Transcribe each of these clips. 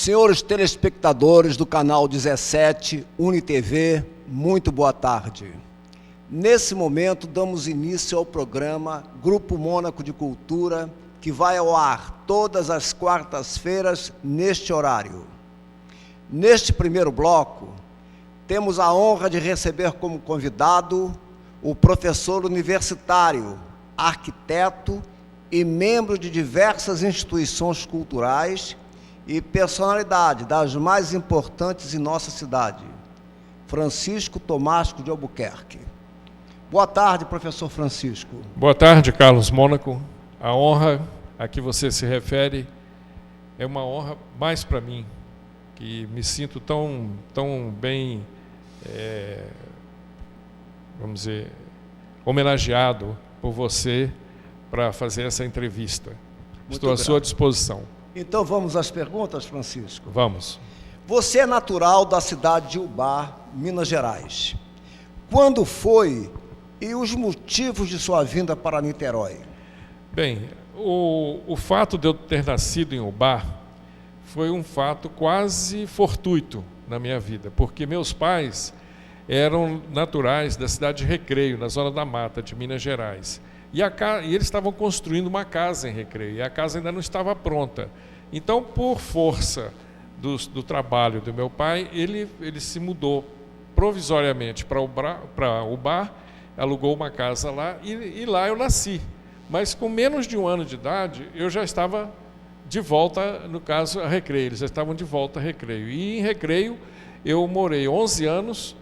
Senhores telespectadores do canal 17, UniTV, muito boa tarde. Nesse momento, damos início ao programa Grupo Mônaco de Cultura, que vai ao ar todas as quartas-feiras neste horário. Neste primeiro bloco, temos a honra de receber como convidado o professor universitário, arquiteto e membro de diversas instituições culturais e personalidade das mais importantes em nossa cidade, Francisco Tomásco de Albuquerque. Boa tarde, professor Francisco. Boa tarde, Carlos Mônaco. A honra a que você se refere é uma honra mais para mim, que me sinto tão bem, vamos dizer, homenageado por você para fazer essa entrevista. Estou à sua disposição. Então vamos às perguntas, Francisco? Vamos. Você é natural da cidade de Ubá, Minas Gerais. Quando foi e os motivos de sua vinda para Niterói? Bem, o fato de eu ter nascido em Ubá foi um fato quase fortuito na minha vida, porque meus pais eram naturais da cidade de Recreio, na zona da Mata de Minas Gerais. E eles estavam construindo uma casa em Recreio, e a casa ainda não estava pronta. Então, por força do trabalho do meu pai, ele se mudou provisoriamente para Ubá, alugou uma casa lá, e lá eu nasci. Mas com menos de um ano de idade, eu já estava de volta, no caso, a Recreio. Eles já estavam de volta a Recreio. E em Recreio, eu morei 11 anos,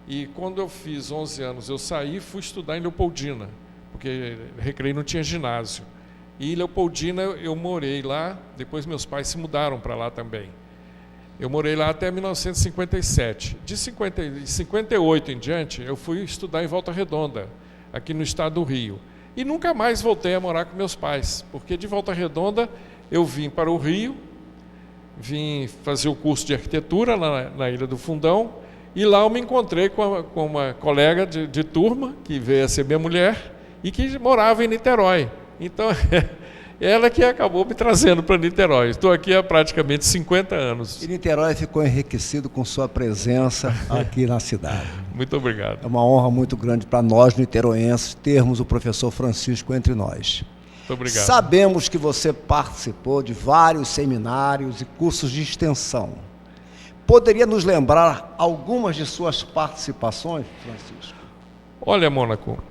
e quando eu fiz 11 anos, eu saí e fui estudar em Leopoldina, porque Recreio não tinha ginásio. E em Leopoldina eu morei lá, depois meus pais se mudaram para lá também. Eu morei lá até 1957. De 58 em diante, eu fui estudar em Volta Redonda, aqui no estado do Rio. E nunca mais voltei a morar com meus pais, porque de Volta Redonda eu vim para o Rio, vim fazer o curso de arquitetura na Ilha do Fundão, e lá eu me encontrei com uma colega de turma, que veio a ser minha mulher, e que morava em Niterói. Então, ela que acabou me trazendo para Niterói. Estou aqui há praticamente 50 anos. E Niterói ficou enriquecido com sua presença aqui na cidade. Muito obrigado. É uma honra muito grande para nós, niteroenses, termos o professor Francisco entre nós. Muito obrigado. Sabemos que você participou de vários seminários e cursos de extensão. Poderia nos lembrar algumas de suas participações, Francisco? Olha, Mônaco,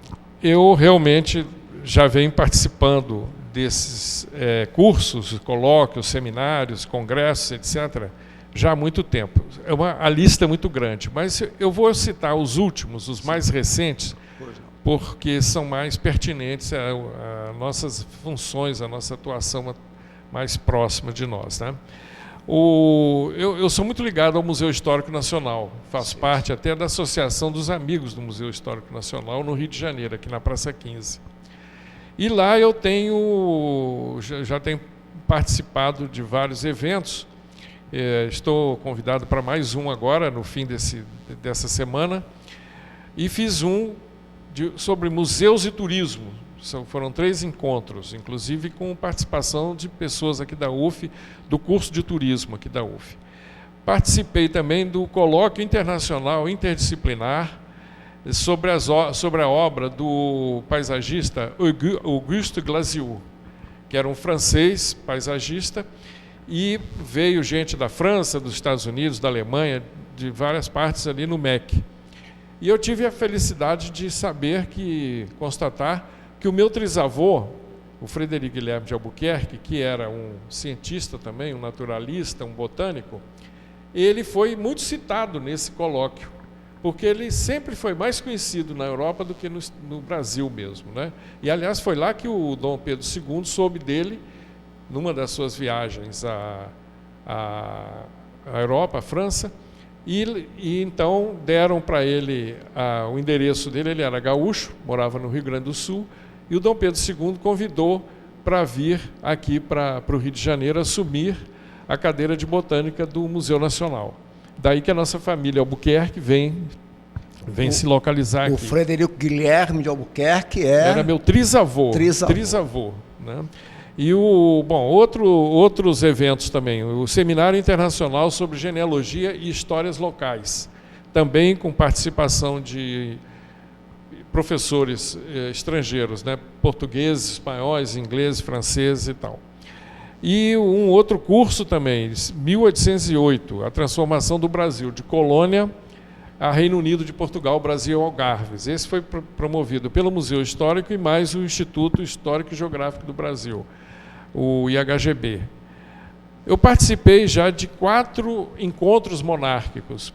eu realmente já venho participando desses cursos, colóquios, seminários, congressos, etc., já há muito tempo. A lista é muito grande, mas eu vou citar os últimos, os mais recentes, porque são mais pertinentes a nossas funções, a nossa atuação mais próxima de nós, né? Eu sou muito ligado ao Museu Histórico Nacional, faço parte até da Associação dos Amigos do Museu Histórico Nacional no Rio de Janeiro, aqui na Praça 15. E lá eu já tenho participado de vários eventos, estou convidado para mais um agora, no fim dessa semana, e fiz um sobre museus e turismo. Foram 3 encontros, inclusive com participação de pessoas aqui da UF, do curso de turismo aqui da UF. Participei também do colóquio internacional interdisciplinar sobre a obra do paisagista Auguste Glaziou, que era um francês paisagista, e veio gente da França, dos Estados Unidos, da Alemanha, de várias partes ali no MEC. E eu tive a felicidade de constatar que o meu trisavô, o Frederico Guilherme de Albuquerque, que era um cientista também, um naturalista, um botânico, ele foi muito citado nesse colóquio, porque ele sempre foi mais conhecido na Europa do que no Brasil mesmo, né? E, aliás, foi lá que o Dom Pedro II soube dele, numa das suas viagens à Europa, à França, e então deram para ele o endereço dele. Ele era gaúcho, morava no Rio Grande do Sul, e o Dom Pedro II convidou para vir aqui para o Rio de Janeiro assumir a cadeira de botânica do Museu Nacional. Daí que a nossa família Albuquerque vem se localizar aqui. O Frederico Guilherme de Albuquerque era meu trisavô. Trisavô, né? E outros eventos também, o Seminário Internacional sobre Genealogia e Histórias Locais, também com participação de professores estrangeiros, né? Portugueses, espanhóis, ingleses, franceses e tal. E um outro curso também, 1808, a transformação do Brasil, de colônia a Reino Unido de Portugal, Brasil e Algarves. Esse foi promovido pelo Museu Histórico e mais o Instituto Histórico e Geográfico do Brasil, o IHGB. Eu participei já de 4 encontros monárquicos,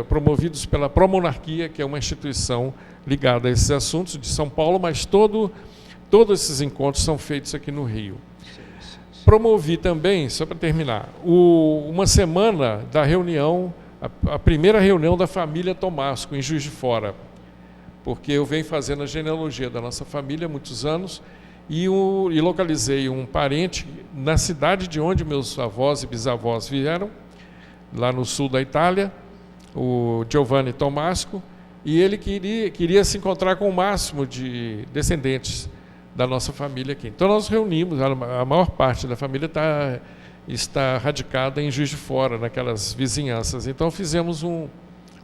promovidos pela Promonarquia, que é uma instituição ligada a esses assuntos de São Paulo, mas todos esses encontros são feitos aqui no Rio. Promovi também, só para terminar, uma semana da reunião, a primeira reunião da família Tomasco, em Juiz de Fora, porque eu venho fazendo a genealogia da nossa família há muitos anos e localizei um parente na cidade de onde meus avós e bisavós vieram, lá no sul da Itália, o Giovanni Tomasco, e ele queria se encontrar com o máximo de descendentes da nossa família aqui. Então nós reunimos, a maior parte da família está radicada em Juiz de Fora, naquelas vizinhanças. Então fizemos um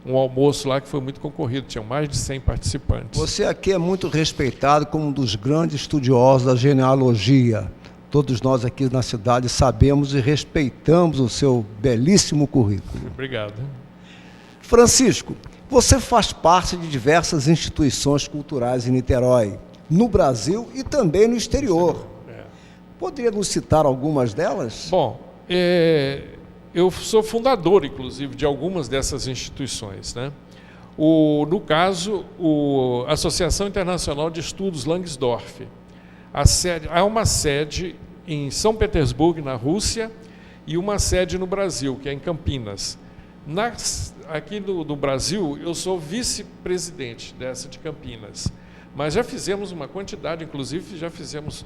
almoço lá que foi muito concorrido, tinham mais de 100 participantes. Você aqui é muito respeitado como um dos grandes estudiosos da genealogia. Todos nós aqui na cidade sabemos e respeitamos o seu belíssimo currículo. Obrigado. Francisco, você faz parte de diversas instituições culturais em Niterói, no Brasil e também no exterior. Poderia nos citar algumas delas? Bom, eu sou fundador, inclusive, de algumas dessas instituições, né? No caso, a Associação Internacional de Estudos Langsdorff. Há uma sede em São Petersburgo, na Rússia, e uma sede no Brasil, que é em Campinas. Aqui no Brasil, eu sou vice-presidente dessa de Campinas. Mas já fizemos uma quantidade, inclusive já fizemos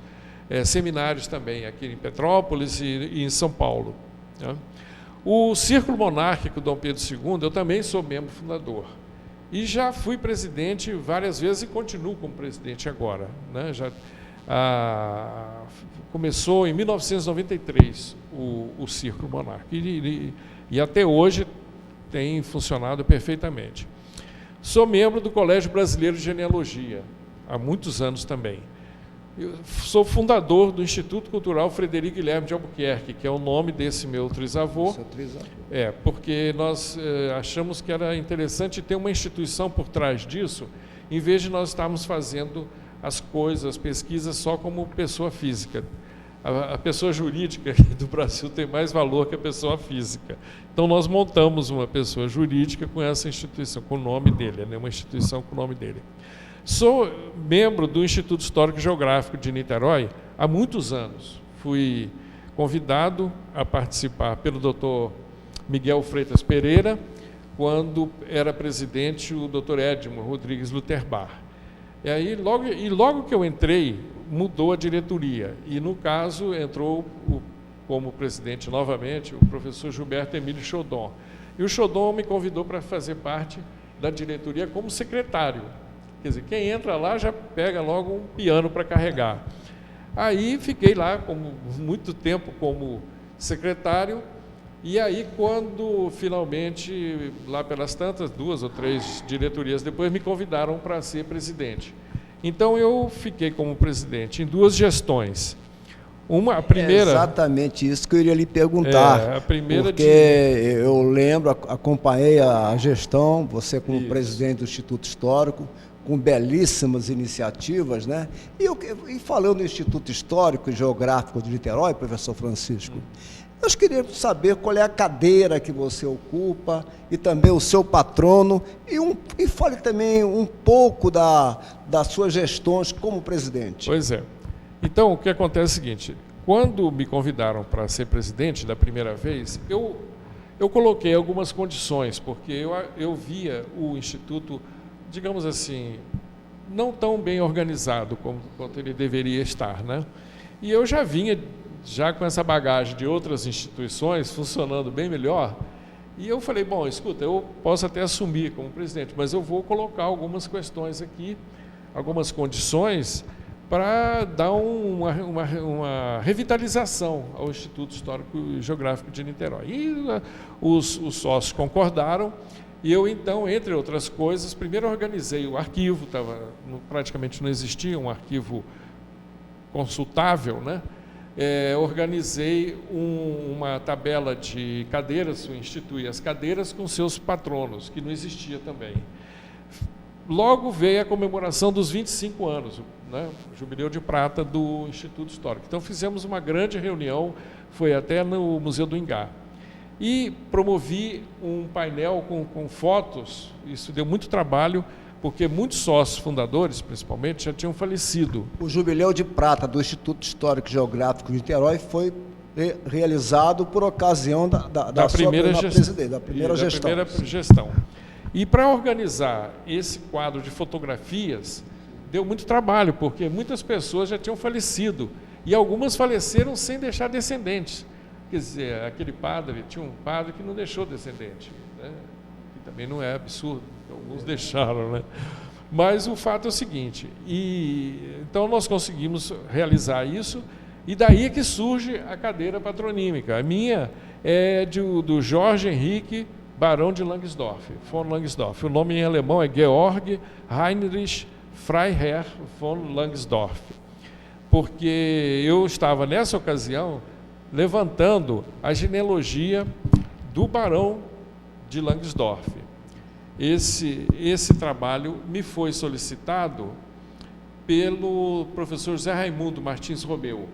seminários também aqui em Petrópolis e em São Paulo, né? O Círculo Monárquico Dom Pedro II, eu também sou membro fundador. E já fui presidente várias vezes e continuo como presidente agora, né? Começou em 1993 o Círculo Monárquico e até hoje tem funcionado perfeitamente. Sou membro do Colégio Brasileiro de Genealogia, há muitos anos também. Eu sou fundador do Instituto Cultural Frederico Guilherme de Albuquerque, que é o nome desse meu trisavô. Seu trisavô. Porque nós achamos que era interessante ter uma instituição por trás disso, em vez de nós estarmos fazendo as coisas, as pesquisas só como pessoa física. A pessoa jurídica do Brasil tem mais valor que a pessoa física. Então nós montamos uma pessoa jurídica com essa instituição, com o nome dele, né? Uma instituição com o nome dele. Sou membro do Instituto Histórico e Geográfico de Niterói há muitos anos. Fui convidado a participar pelo Dr. Miguel Freitas Pereira, quando era presidente o Dr. Edmo Rodrigues Luterbar. E aí, logo que eu entrei, mudou a diretoria. E, no caso, entrou como presidente novamente o professor Gilberto Emílio Chodon. E o Chodon me convidou para fazer parte da diretoria como secretário. Quer dizer, quem entra lá já pega logo um piano para carregar. Aí fiquei lá muito tempo como secretário, e aí quando finalmente, lá pelas tantas, 2 ou 3 diretorias depois, me convidaram para ser presidente. Então eu fiquei como presidente em 2 gestões. A primeira... É exatamente isso que eu iria lhe perguntar. A primeira porque eu lembro, acompanhei a gestão, você como presidente do Instituto Histórico, com belíssimas iniciativas, né? E falando no Instituto Histórico e Geográfico de Niterói, professor Francisco, nós queríamos saber qual é a cadeira que você ocupa e também o seu patrono, e fale também um pouco das suas gestões como presidente. Pois é. Então, o que acontece é o seguinte, quando me convidaram para ser presidente da primeira vez, eu coloquei algumas condições, porque eu via o Instituto, digamos assim, não tão bem organizado quanto ele deveria estar, né? E eu já vinha com essa bagagem de outras instituições funcionando bem melhor, e eu falei, bom, escuta, eu posso até assumir como presidente, mas eu vou colocar algumas questões aqui, algumas condições, para dar uma revitalização ao Instituto Histórico e Geográfico de Niterói. E os sócios concordaram, e eu então, entre outras coisas, primeiro organizei o arquivo, praticamente não existia um arquivo consultável, né? Organizei uma tabela de cadeiras, instituí as cadeiras com seus patronos, que não existia também. Logo veio a comemoração dos 25 anos, né, o Jubileu de Prata do Instituto Histórico. Então fizemos uma grande reunião, foi até no Museu do Ingá. E promovi um painel com fotos, isso deu muito trabalho, porque muitos sócios fundadores, principalmente, já tinham falecido. O Jubileu de Prata do Instituto Histórico e Geográfico de Niterói foi realizado por ocasião da primeira gestão. E para organizar esse quadro de fotografias, deu muito trabalho, porque muitas pessoas já tinham falecido, e algumas faleceram sem deixar descendentes. Quer dizer, tinha um padre que não deixou descendente, né? Que também não é absurdo, alguns deixaram, né? Mas o fato é o seguinte, então nós conseguimos realizar isso, e daí é que surge a cadeira patronímica. A minha é do Jorge Henrique Barão de Langsdorff, von Langsdorff. O nome em alemão é Georg Heinrich Freiherr von Langsdorff, porque eu estava, nessa ocasião, levantando a genealogia do Barão de Langsdorff. Esse trabalho me foi solicitado pelo professor José Raimundo Martins Romeu.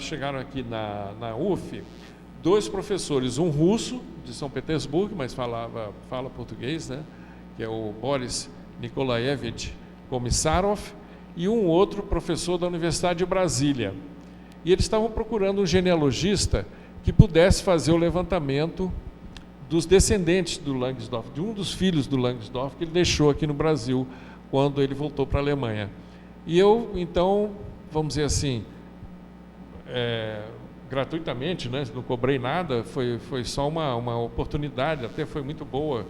Chegaram aqui na UF dois professores, um russo de São Petersburgo, mas fala português, né? Que é o Boris Nikolaevich Komissarov, e um outro professor da Universidade de Brasília. E eles estavam procurando um genealogista que pudesse fazer o levantamento dos descendentes do Langsdorff, de um dos filhos do Langsdorff, que ele deixou aqui no Brasil quando ele voltou para a Alemanha. E eu, então, vamos dizer assim, gratuitamente, né? Não cobrei nada, foi só uma oportunidade, até foi muito boa,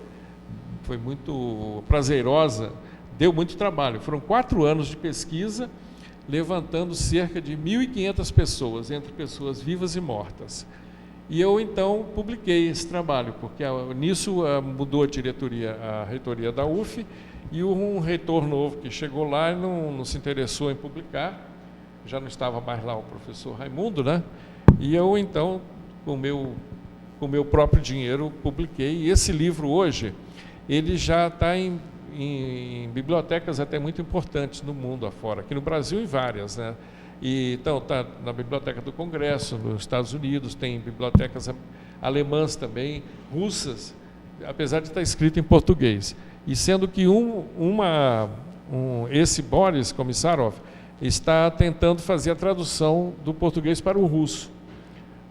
foi muito prazerosa, deu muito trabalho. Foram 4 anos de pesquisa, levantando cerca de 1.500 pessoas, entre pessoas vivas e mortas. E eu, então, publiquei esse trabalho, porque nisso mudou a reitoria da UF, e um reitor novo que chegou lá e não se interessou em publicar, já não estava mais lá o professor Raimundo, né? E eu, então, com o meu próprio dinheiro, publiquei. E esse livro, hoje, ele já está em bibliotecas até muito importantes no mundo afora, aqui no Brasil em várias, né? Então, está na Biblioteca do Congresso, nos Estados Unidos, tem bibliotecas alemãs também, russas, apesar de estar escrito em português. E sendo que esse Boris Komissarov está tentando fazer a tradução do português para o russo.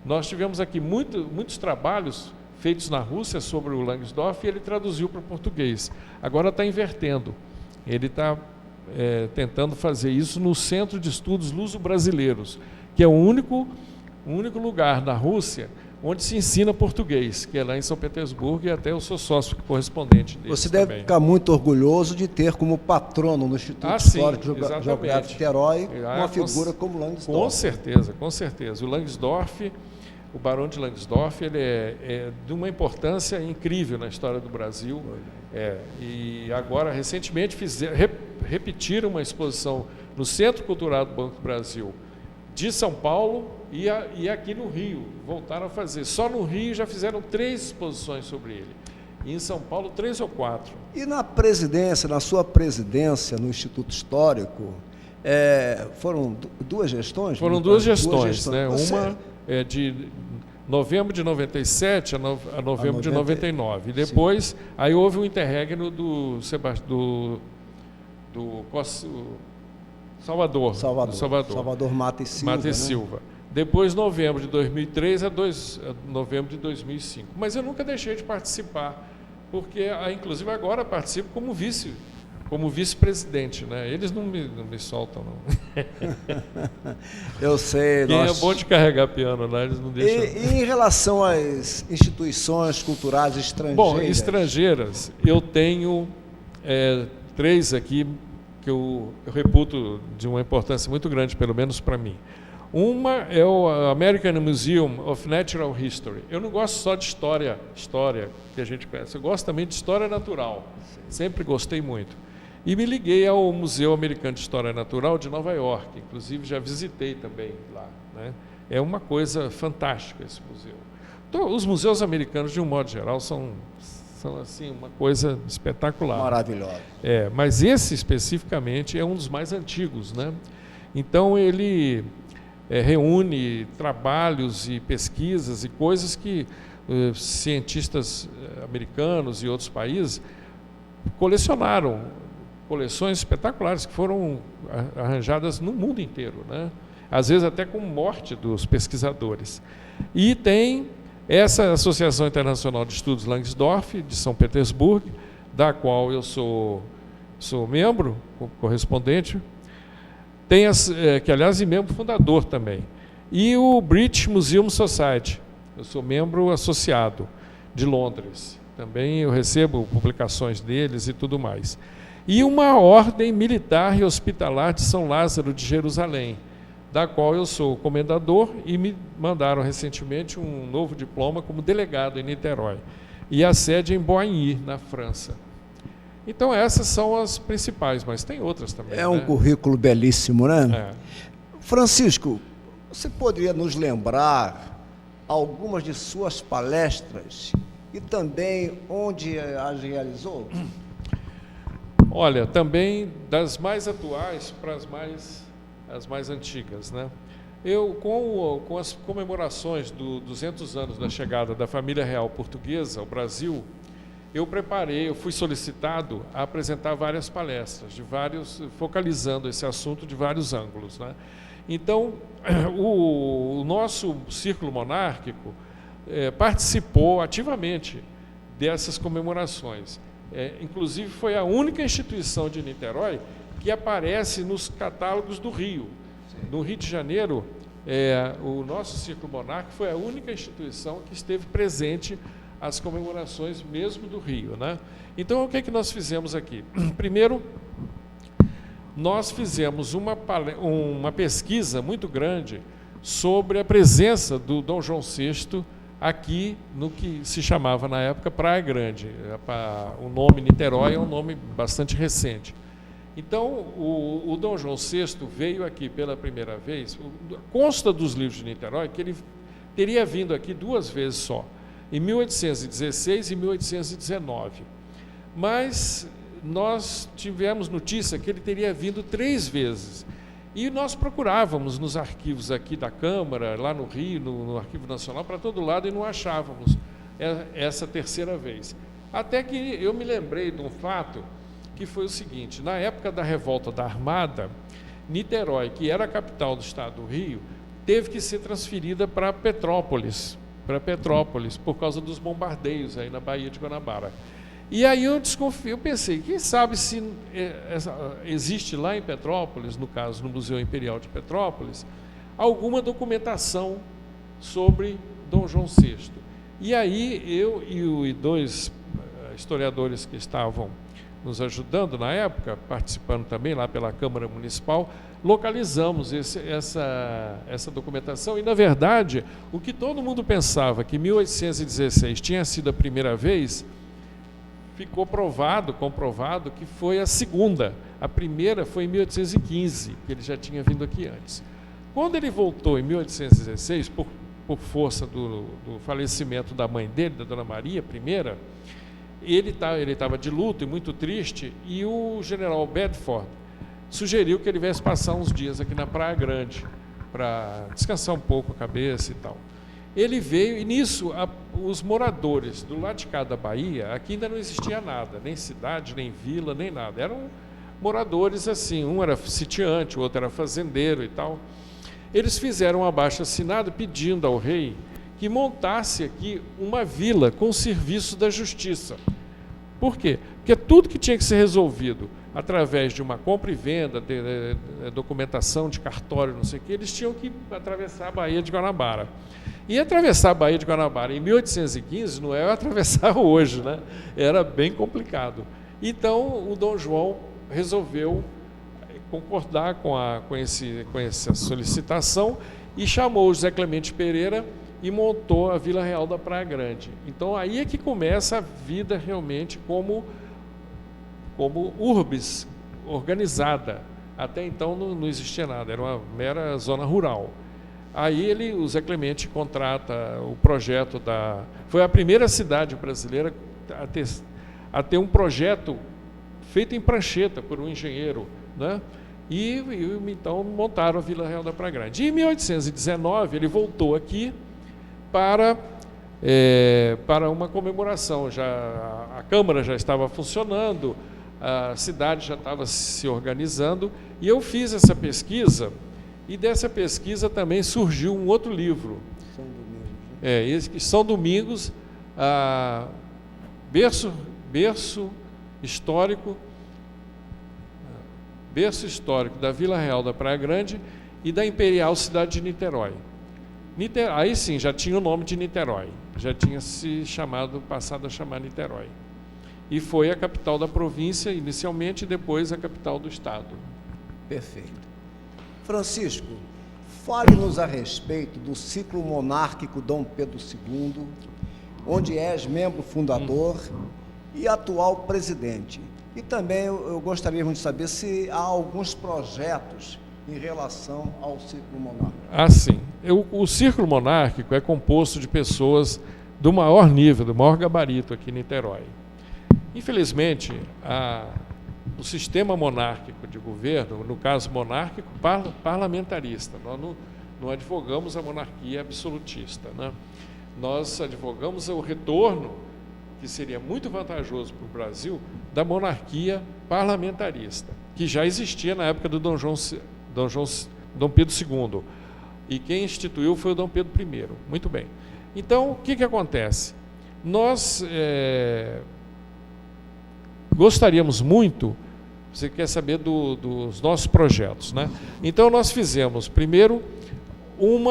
Nós tivemos aqui muitos trabalhos feitos na Rússia sobre o Langsdorff, e ele traduziu para o português. Agora está invertendo. Ele está tentando fazer isso no Centro de Estudos Luso-Brasileiros, que é o único lugar na Rússia onde se ensina português, que é lá em São Petersburgo, e até eu sou sócio correspondente dele. Você deve ficar muito orgulhoso de ter como patrono no Instituto Histórico Geográfico de Niterói uma figura como Langsdorff. Com certeza. O Langsdorff, o Barão de Langsdorff, ele é de uma importância incrível na história do Brasil. E agora, recentemente, repetiram uma exposição no Centro Cultural do Banco do Brasil, de São Paulo e aqui no Rio. Voltaram a fazer. Só no Rio já fizeram 3 exposições sobre ele. E em São Paulo, 3 ou 4. E na sua presidência no Instituto Histórico, foram 2 gestões? Foram 2 gestões, né? Uma é de novembro de 97 a novembro de 99. E depois, aí houve um interregno do Salvador Mata e Silva. Depois, novembro de 2003 a novembro de 2005. Mas eu nunca deixei de participar, porque, inclusive, agora participo como vice-presidente, né? Eles não me soltam, não. Eu sei. Quem é bom de carregar piano lá, eles não deixam. E em relação às instituições culturais estrangeiras? Bom, estrangeiras, eu tenho 3 aqui que eu reputo de uma importância muito grande, pelo menos para mim. Uma é o American Museum of Natural History. Eu não gosto só de história que a gente conhece, eu gosto também de história natural. Sempre gostei muito. E me liguei ao Museu Americano de História Natural de Nova York, inclusive já visitei também lá, né? É uma coisa fantástica esse museu. Então, os museus americanos, de um modo geral, são assim, uma coisa espetacular. Maravilhosa. Mas esse especificamente é um dos mais antigos, né? Então ele reúne trabalhos e pesquisas e coisas que cientistas americanos e outros países colecionaram, coleções espetaculares que foram arranjadas no mundo inteiro, né? Às vezes até com morte dos pesquisadores. E tem essa Associação Internacional de Estudos Langsdorff, de São Petersburgo, da qual eu sou membro, correspondente, tem que, aliás, é membro fundador também. E o British Museum Society, eu sou membro associado, de Londres. Também eu recebo publicações deles e tudo mais. E uma ordem militar e hospitalar de São Lázaro de Jerusalém, da qual eu sou comendador, e me mandaram recentemente um novo diploma como delegado em Niterói. E a sede é em Boigny, na França. Então essas são as principais, mas tem outras também. É um currículo belíssimo, né? É. Francisco, você poderia nos lembrar algumas de suas palestras e também onde as realizou? Olha, também das mais atuais para as mais antigas, né? Eu, com as comemorações dos 200 anos da chegada da família real portuguesa ao Brasil, eu fui solicitado a apresentar várias palestras, focalizando esse assunto de vários ângulos, né? Então, o nosso círculo monárquico participou ativamente dessas comemorações. Inclusive, foi a única instituição de Niterói que aparece nos catálogos do Rio. No Rio de Janeiro, o nosso círculo monárquico foi a única instituição que esteve presente às comemorações mesmo do Rio, né? Então, o que é que nós fizemos aqui? Primeiro, nós fizemos uma pesquisa muito grande sobre a presença do Dom João VI aqui no que se chamava na época Praia Grande. O nome Niterói é um nome bastante recente. Então, o Dom João VI veio aqui pela primeira vez. Consta dos livros de Niterói que ele teria vindo aqui 2 vezes só, em 1816 e 1819. Mas nós tivemos notícia que ele teria vindo 3 vezes. E nós procurávamos nos arquivos aqui da Câmara, lá no Rio, no Arquivo Nacional, para todo lado, e não achávamos essa 3ª vez. Até que eu me lembrei de um fato que foi o seguinte: na época da revolta da Armada, Niterói, que era a capital do estado do Rio, teve que ser transferida para Petrópolis, por causa dos bombardeios aí na Baía de Guanabara. E aí eu pensei, quem sabe se existe lá em Petrópolis, no caso no Museu Imperial de Petrópolis, alguma documentação sobre Dom João VI. E aí eu e 2 historiadores que estavam nos ajudando na época, participando também lá pela Câmara Municipal, localizamos essa documentação. E, na verdade, o que todo mundo pensava que 1816 tinha sido a primeira vez, ficou comprovado que foi a segunda. A primeira foi em 1815, que ele já tinha vindo aqui antes. Quando ele voltou em 1816, por força do falecimento da mãe dele, da Dona Maria I, ele estava de luto e muito triste, e o general Bedford sugeriu que ele viesse passar uns dias aqui na Praia Grande, para descansar um pouco a cabeça e tal. Ele veio, e nisso, os moradores do lado de cá da Bahia, aqui ainda não existia nada, nem cidade, nem vila, nem nada. Eram moradores assim, um era sitiante, o outro era fazendeiro e tal. Eles fizeram um abaixo-assinado pedindo ao rei que montasse aqui uma vila com serviço da justiça. Por quê? Porque tudo que tinha que ser resolvido através de uma compra e venda, de documentação de cartório, não sei o quê, eles tinham que atravessar a Baía de Guanabara. E atravessar a Baía de Guanabara em 1815 não é atravessar hoje, né? Era bem complicado. Então, o Dom João resolveu concordar com essa solicitação e chamou o José Clemente Pereira e montou a Vila Real da Praia Grande. Então aí é que começa a vida realmente como urbis organizada. Até então não existia nada, era uma mera zona rural. Aí o Zé Clemente contrata o projeto foi a primeira cidade brasileira a ter um projeto feito em prancheta por um engenheiro, né? E então montaram a Vila Real da Praia Grande. E em 1819 ele voltou aqui para uma comemoração. A Câmara já estava funcionando, a cidade já estava se organizando, e eu fiz essa pesquisa, e dessa pesquisa também surgiu um outro livro. São Domingos. Né? São Domingos, berço histórico da Vila Real da Praia Grande e da Imperial Cidade de Niterói. Aí sim, já tinha o nome de Niterói, já tinha passado a chamar Niterói. E foi a capital da província inicialmente e depois a capital do estado. Perfeito. Francisco, fale-nos a respeito do ciclo monárquico Dom Pedro II, onde és membro fundador e atual presidente. E também eu gostaria de saber se há alguns projetos em relação ao círculo monárquico. Sim. O círculo monárquico é composto de pessoas do maior nível, do maior gabarito aqui em Niterói. Infelizmente, o sistema monárquico de governo, no caso monárquico parlamentarista, nós não advogamos a monarquia absolutista, né? Nós advogamos o retorno, que seria muito vantajoso para o Brasil, da monarquia parlamentarista, que já existia na época do Dom Pedro II. E quem instituiu foi o Dom Pedro I. Muito bem. Então, o que acontece? Nós gostaríamos muito, você quer saber dos nossos projetos, né? Então, nós fizemos, primeiro, um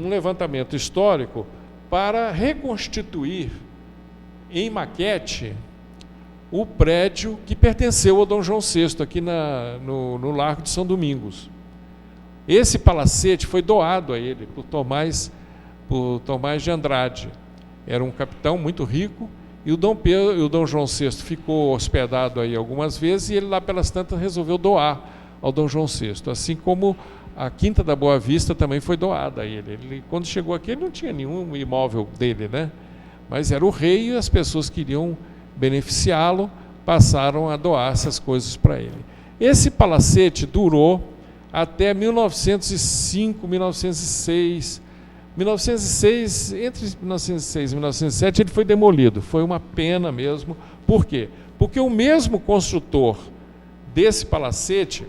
levantamento histórico para reconstituir em maquete o prédio que pertenceu ao Dom João VI, aqui no Largo de São Domingos. Esse palacete foi doado a ele por Tomás de Andrade. Era um capitão muito rico, e o Dom João VI ficou hospedado aí algumas vezes, e ele lá pelas tantas resolveu doar ao Dom João VI, assim como a Quinta da Boa Vista também foi doada a ele. Ele, quando chegou aqui, ele não tinha nenhum imóvel dele, né? Mas era o rei e as pessoas queriam beneficiá-lo, passaram a doar essas coisas para ele. Esse palacete durou até 1905, 1906. Entre 1906 e 1907 ele foi demolido. Foi uma pena mesmo. Por quê? Porque o mesmo construtor desse palacete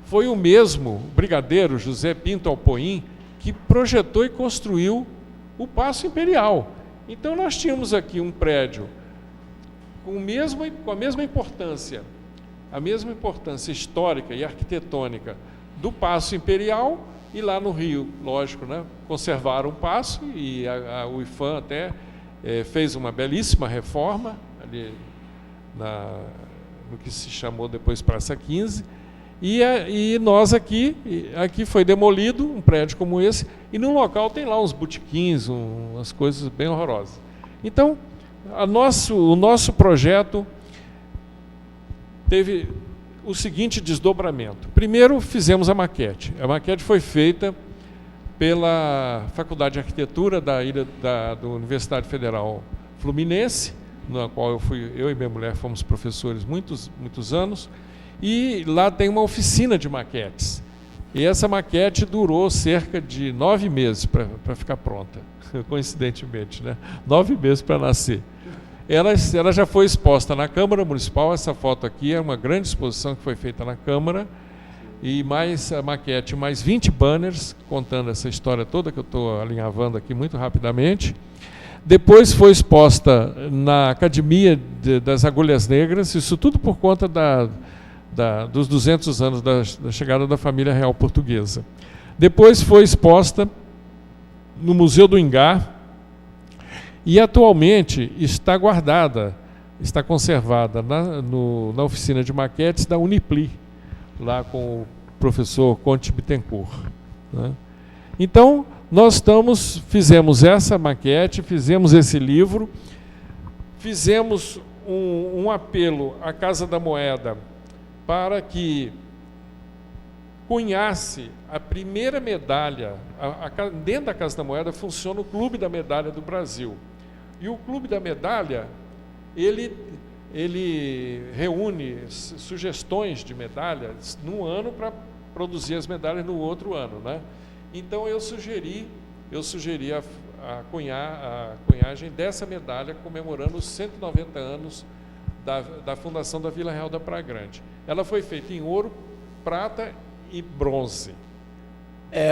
foi o mesmo brigadeiro José Pinto Alpoim que projetou e construiu o Paço Imperial. Então nós tínhamos aqui um prédio com a mesma importância, histórica e arquitetônica do Paço Imperial, e lá no Rio, lógico, né, conservaram o Paço, e o IFAM até fez uma belíssima reforma ali no que se chamou depois Praça 15, e nós aqui foi demolido um prédio como esse, e no local tem lá uns botequins, umas coisas bem horrorosas. Então, o nosso projeto teve o seguinte desdobramento. Primeiro, fizemos a maquete. A maquete foi feita pela Faculdade de Arquitetura da Universidade Federal Fluminense, na qual eu e minha mulher fomos professores muitos anos, e lá tem uma oficina de maquetes. E essa maquete durou cerca de 9 meses para ficar pronta, coincidentemente, né? 9 meses para nascer. Ela já foi exposta na Câmara Municipal. Essa foto aqui é uma grande exposição que foi feita na Câmara, e mais a maquete, mais 20 banners contando essa história toda que eu estou alinhavando aqui muito rapidamente. Depois foi exposta na Academia das Agulhas Negras, isso tudo por conta dos 200 anos da chegada da família real portuguesa. Depois foi exposta no Museu do Ingá, e atualmente está conservada na oficina de maquetes da Unipli, lá com o professor Conte Bittencourt, né? Então, nós fizemos essa maquete, fizemos esse livro, fizemos um apelo à Casa da Moeda para que cunhasse a primeira medalha. Dentro da Casa da Moeda funciona o Clube da Medalha do Brasil. E o Clube da Medalha, ele reúne sugestões de medalhas num ano para produzir as medalhas no outro ano, né? Então eu sugeri a cunhagem dessa medalha comemorando os 190 anos da fundação da Vila Real da Praia Grande. Ela foi feita em ouro, prata e bronze.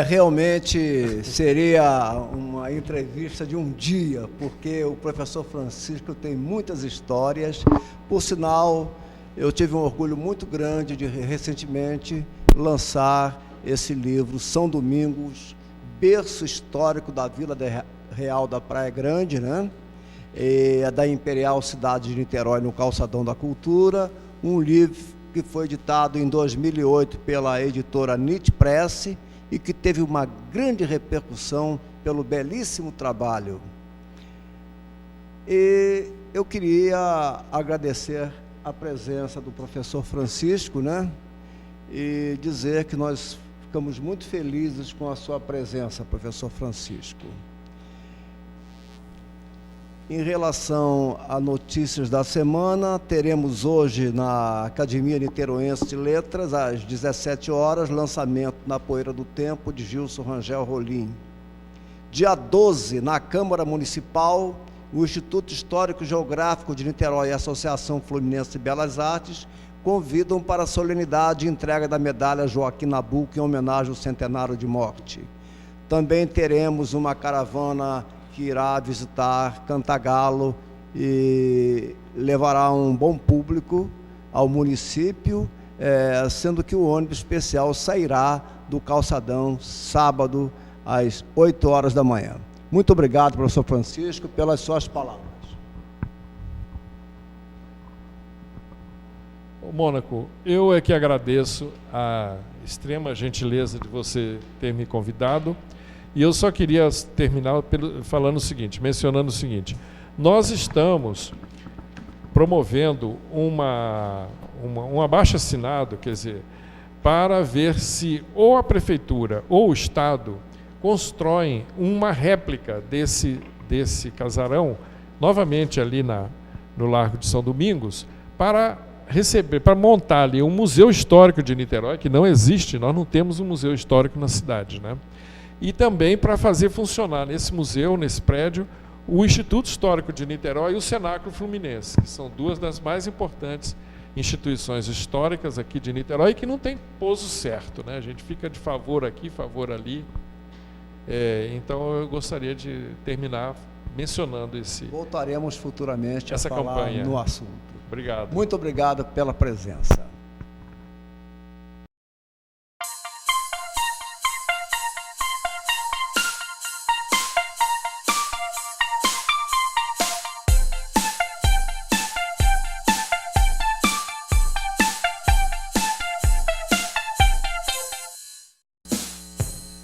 Realmente seria uma entrevista de um dia, porque o professor Francisco tem muitas histórias. Por sinal, eu tive um orgulho muito grande de recentemente lançar esse livro, São Domingos, berço histórico da Vila Real da Praia Grande, né? Da Imperial Cidade de Niterói, no Calçadão da Cultura, um livro que foi editado em 2008 pela editora Nit Press e que teve uma grande repercussão pelo belíssimo trabalho. E eu queria agradecer a presença do professor Francisco, né? E dizer que nós ficamos muito felizes com a sua presença, professor Francisco. Em relação a notícias da semana, teremos hoje na Academia Niteroense de Letras, às 17 horas, lançamento na Poeira do Tempo de Gilson Rangel Rolim. Dia 12, na Câmara Municipal, o Instituto Histórico e Geográfico de Niterói e a Associação Fluminense de Belas Artes convidam para a solenidade e entrega da medalha Joaquim Nabuco em homenagem ao centenário de morte. Também teremos uma caravana que irá visitar Cantagalo e levará um bom público ao município, sendo que o ônibus especial sairá do Calçadão sábado às 8 horas da manhã. Muito obrigado, professor Francisco, pelas suas palavras. Mônaco, eu é que agradeço a extrema gentileza de você ter me convidado. E eu só queria terminar mencionando o seguinte: nós estamos promovendo um abaixo-assinado, quer dizer, para ver se ou a Prefeitura ou o Estado constroem uma réplica desse casarão, novamente ali no Largo de São Domingos, para montar ali um museu histórico de Niterói, que não existe, nós não temos um museu histórico na cidade, né? E também para fazer funcionar nesse museu, nesse prédio, o Instituto Histórico de Niterói e o Cenáculo Fluminense, que são duas das mais importantes instituições históricas aqui de Niterói, que não tem pouso certo, né? A gente fica de favor aqui, favor ali. Então eu gostaria de terminar mencionando Voltaremos futuramente essa a falar campanha no assunto. Obrigado. Muito obrigado pela presença.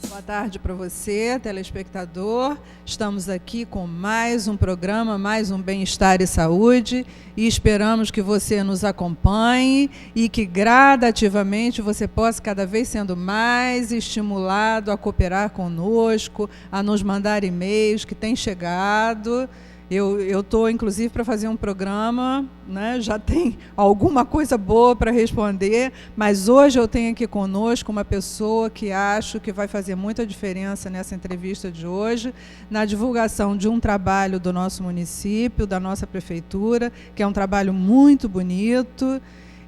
Boa tarde para você, telespectador. Estamos aqui com mais um programa, mais um Bem-Estar e Saúde, e esperamos que você nos acompanhe e que gradativamente você possa cada vez sendo mais estimulado a cooperar conosco, a nos mandar e-mails que têm chegado. Eu estou, inclusive, para fazer um programa, né? Já tem alguma coisa boa para responder, mas hoje eu tenho aqui conosco uma pessoa que acho que vai fazer muita diferença nessa entrevista de hoje, na divulgação de um trabalho do nosso município, da nossa prefeitura, que é um trabalho muito bonito.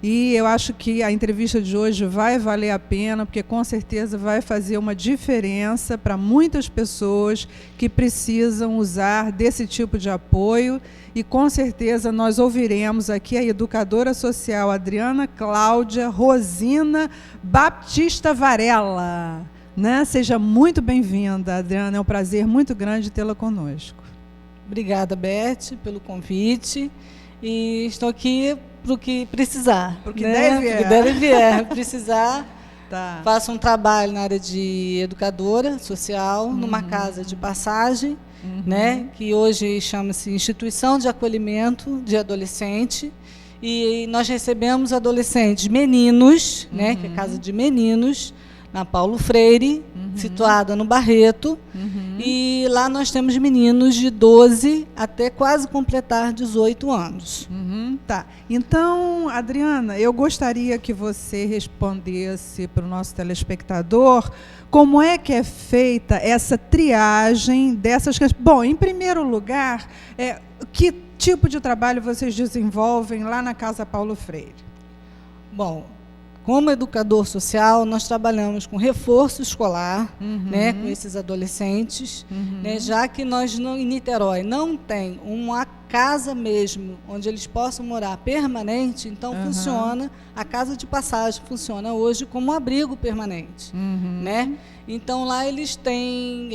E eu acho que a entrevista de hoje vai valer a pena, porque com certeza vai fazer uma diferença para muitas pessoas que precisam usar desse tipo de apoio. E com certeza nós ouviremos aqui a educadora social Adriana Cláudia Rosina Baptista Varela, né? Seja muito bem-vinda, Adriana. É um prazer muito grande tê-la conosco. Obrigada, Beth, pelo convite. E estou aqui para o que precisar. Para o que né? deve vier. Precisar, Tá. faço um trabalho na área de educadora social, numa casa de passagem, né? Que hoje chama-se Instituição de Acolhimento de Adolescente. E nós recebemos adolescentes meninos, né? Que é a casa de meninos, na Paulo Freire, situada no Barreto. E lá nós temos meninos de 12 até quase completar 18 anos. Tá. Então, Adriana, eu gostaria que você respondesse para o nosso telespectador como é que é feita essa triagem dessas questões. Bom, em primeiro lugar, que tipo de trabalho vocês desenvolvem lá na Casa Paulo Freire? Bom, como educador social, nós trabalhamos com reforço escolar, né, com esses adolescentes, né, já que nós em Niterói não tem uma casa mesmo onde eles possam morar permanente, então funciona, a casa de passagem funciona hoje como um abrigo permanente, né? Então lá eles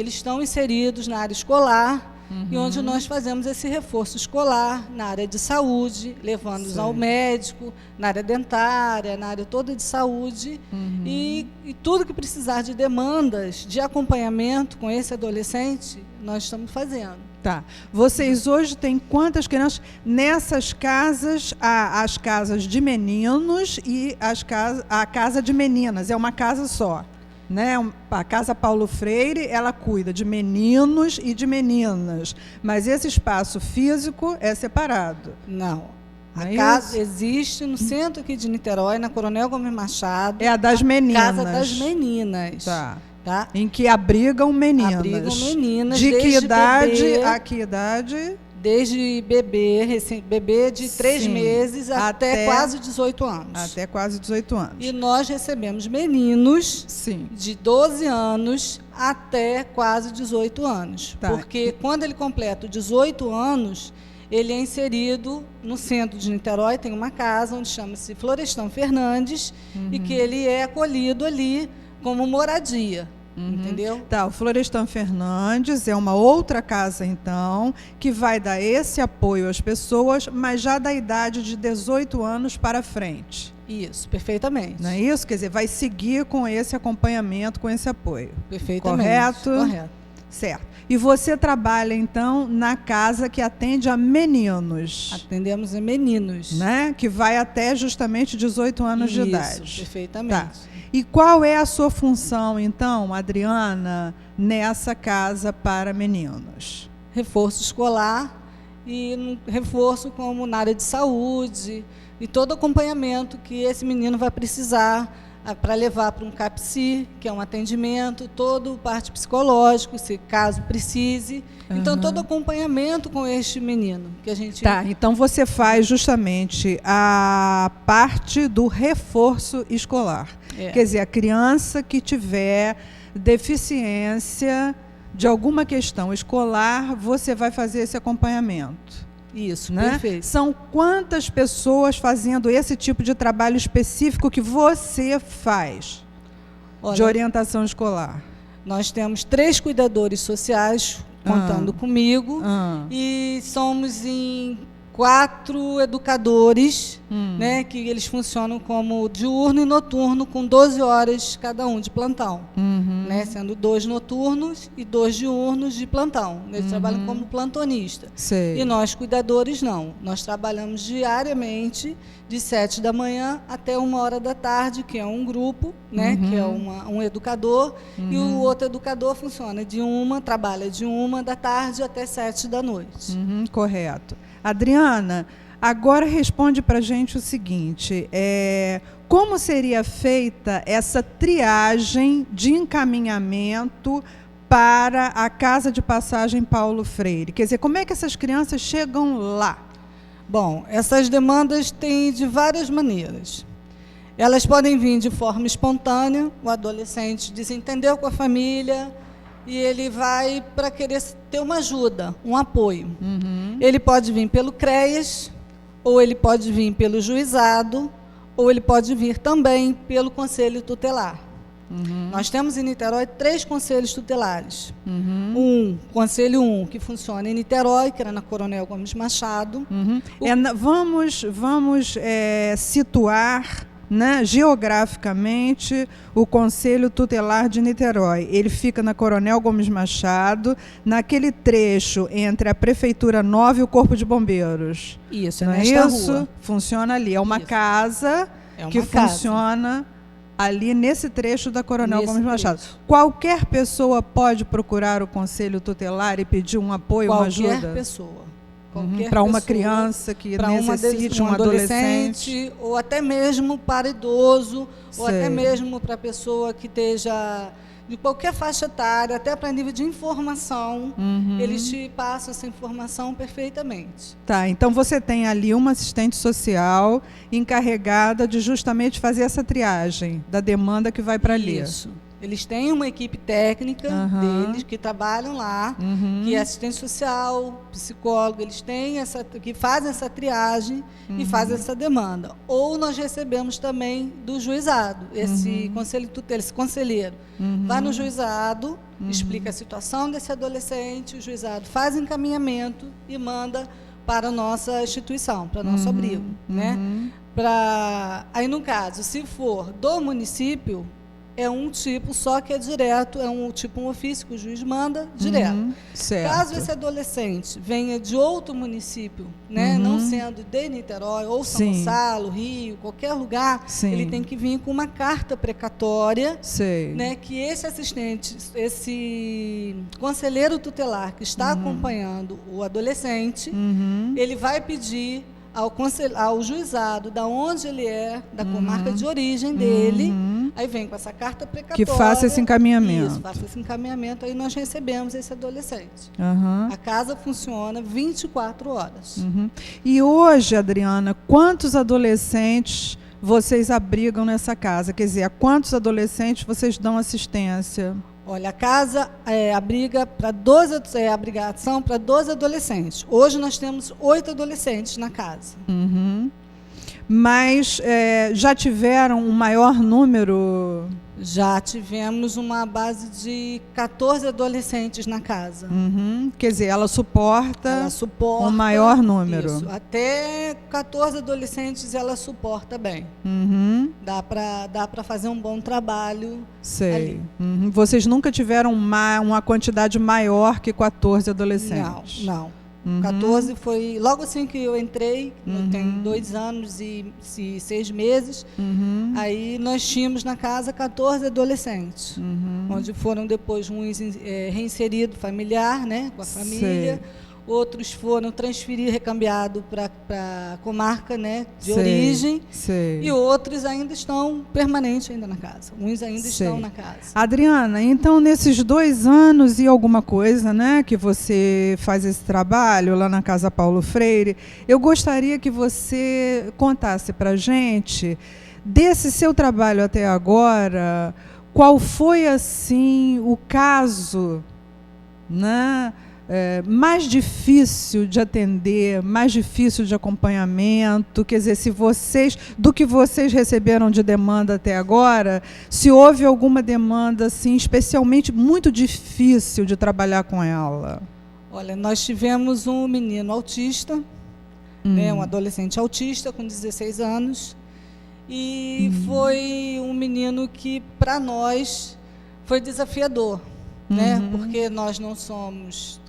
estão inseridos na área escolar, e onde nós fazemos esse reforço escolar na área de saúde, levando-os ao médico, na área dentária, na área toda de saúde, e tudo que precisar de demandas de acompanhamento com esse adolescente, nós estamos fazendo. Tá. Vocês hoje têm quantas crianças nessas casas? As casas de meninos e a casa de meninas. É uma casa só. Né? A Casa Paulo Freire, ela cuida de meninos e de meninas, mas esse espaço físico é separado. Não. A casa existe no centro aqui de Niterói, na Coronel Gomes Machado. É a das meninas. Casa das meninas. Tá. Em que abrigam meninas. Abrigam meninas. De que idade a que idade? Desde bebê de 3 meses até quase 18 anos. Até quase 18 anos. E nós recebemos meninos de 12 anos até quase 18 anos. Tá. Porque quando ele completa 18 anos, ele é inserido no centro de Niterói, tem uma casa onde chama-se Florestan Fernandes, e que ele é acolhido ali como moradia. Entendeu? Tá, o Florestan Fernandes é uma outra casa, então, que vai dar esse apoio às pessoas, mas já da idade de 18 anos para frente. Isso, perfeitamente. Não é isso? Quer dizer, vai seguir com esse acompanhamento, com esse apoio. Perfeitamente. Correto? Correto. Certo. E você trabalha, então, na casa que atende a meninos. Atendemos a meninos. Né? Que vai até justamente 18 anos de idade. Isso, perfeitamente. Tá. E qual é a sua função, então, Adriana, nessa casa para meninos? Reforço escolar e reforço como na área de saúde e todo acompanhamento que esse menino vai precisar para levar para um CAPSI, que é um atendimento, todo parte psicológico, se caso precise. Então, todo acompanhamento com este menino que a gente... Tá, então você faz justamente a parte do reforço escolar. Quer dizer, a criança que tiver deficiência de alguma questão escolar, você vai fazer esse acompanhamento. Isso, né? Perfeito. São quantas pessoas fazendo esse tipo de trabalho específico que você faz? Olha, de orientação escolar? Nós temos 3 cuidadores sociais contando comigo e somos em 4 educadores, né, que eles funcionam como diurno e noturno, com 12 horas cada um de plantão, né, sendo 2 noturnos e 2 diurnos de plantão. Eles trabalham como plantonista. Sei. E nós, cuidadores, não. Nós trabalhamos diariamente, de 7 da manhã até 1h da tarde, que é um grupo, né, que é um educador, e o outro educador trabalha de 1 da tarde até 7 da noite. Correto. Adriana, agora responde para a gente o seguinte, como seria feita essa triagem de encaminhamento para a Casa de Passagem Paulo Freire? Quer dizer, como é que essas crianças chegam lá? Bom, essas demandas têm de várias maneiras. Elas podem vir de forma espontânea, o adolescente desentendeu com a família, e ele vai para querer ter uma ajuda, um apoio. Ele pode vir pelo CREAS, ou ele pode vir pelo juizado, ou ele pode vir também pelo Conselho Tutelar. Nós temos em Niterói 3 conselhos tutelares. Conselho 1, que funciona em Niterói, que era na Coronel Gomes Machado. Vamos situar, né, geograficamente o Conselho Tutelar de Niterói. Ele fica na Coronel Gomes Machado, naquele trecho entre a Prefeitura Nova e o Corpo de Bombeiros. Isso, não é nesta isso? rua. Funciona ali. É uma casa que funciona ali nesse trecho da Coronel Gomes Machado. Qualquer pessoa pode procurar o Conselho Tutelar e pedir um apoio, uma ajuda? Qualquer pessoa. Para uma criança que necessite, um adolescente, ou até mesmo para idoso, ou até mesmo para pessoa que esteja de qualquer faixa etária, até para nível de informação, eles te passam essa informação perfeitamente. Tá, então você tem ali uma assistente social encarregada de justamente fazer essa triagem da demanda que vai para ali. Isso. Eles têm uma equipe técnica deles que trabalham lá, que é assistente social, psicólogo, eles têm que fazem essa triagem e fazem essa demanda. Ou nós recebemos também do juizado, esse conselho tutela, esse conselheiro. Vai no juizado, explica a situação desse adolescente, o juizado faz encaminhamento e manda para a nossa instituição, para o nosso abrigo. Né? Aí, no caso, se for do município, é um tipo só que é direto, é um ofício que o juiz manda direto. Caso esse adolescente venha de outro município, né, não sendo de Niterói, ou São Gonçalo, Rio, qualquer lugar, ele tem que vir com uma carta precatória, né, que esse assistente, esse conselheiro tutelar que está acompanhando o adolescente, ele vai pedir ao juizado da onde ele é, da comarca de origem dele, aí vem com essa carta precatória. Que faça esse encaminhamento. Isso, faça esse encaminhamento, aí nós recebemos esse adolescente. A casa funciona 24 horas. E hoje, Adriana, quantos adolescentes vocês abrigam nessa casa? Quer dizer, a quantos adolescentes vocês dão assistência? Olha, a casa abriga para 12, abrigação para 12 adolescentes. Hoje nós temos 8 adolescentes na casa. Mas já tiveram um maior número? Já tivemos uma base de 14 adolescentes na casa. Quer dizer, ela suporta um maior número. Isso, até 14 adolescentes ela suporta bem. Dá para fazer um bom trabalho ali. Vocês nunca tiveram uma quantidade maior que 14 adolescentes? Não. 14 foi logo assim que eu entrei, tem 2 anos e 6 meses, aí nós tínhamos na casa 14 adolescentes, onde foram depois uns reinseridos familiar, né, com a família, outros foram transferidos, recambiado para a comarca, né, de origem, e outros ainda estão permanentes ainda na casa, uns ainda estão na casa. Adriana, então nesses 2 anos e alguma coisa, né, que você faz esse trabalho lá na Casa Paulo Freire, eu gostaria que você contasse para a gente, desse seu trabalho até agora, qual foi assim o caso, né, mais difícil de atender, mais difícil de acompanhamento, quer dizer, do que vocês receberam de demanda até agora, se houve alguma demanda assim, especialmente muito difícil de trabalhar com ela? Olha, nós tivemos um menino autista, né, um adolescente autista com 16 anos, e foi um menino que, para nós, foi desafiador, né, porque nós não somos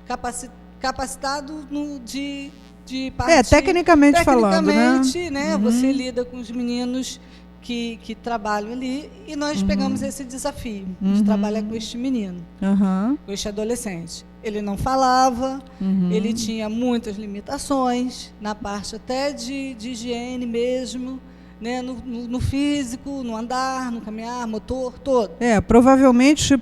capacitado de parte... tecnicamente falando, né? Você lida com os meninos que trabalham ali, e nós pegamos esse desafio de trabalhar com este menino, com este adolescente. Ele não falava, ele tinha muitas limitações, na parte até de higiene mesmo, né? No físico, no andar, no caminhar, motor, todo. Provavelmente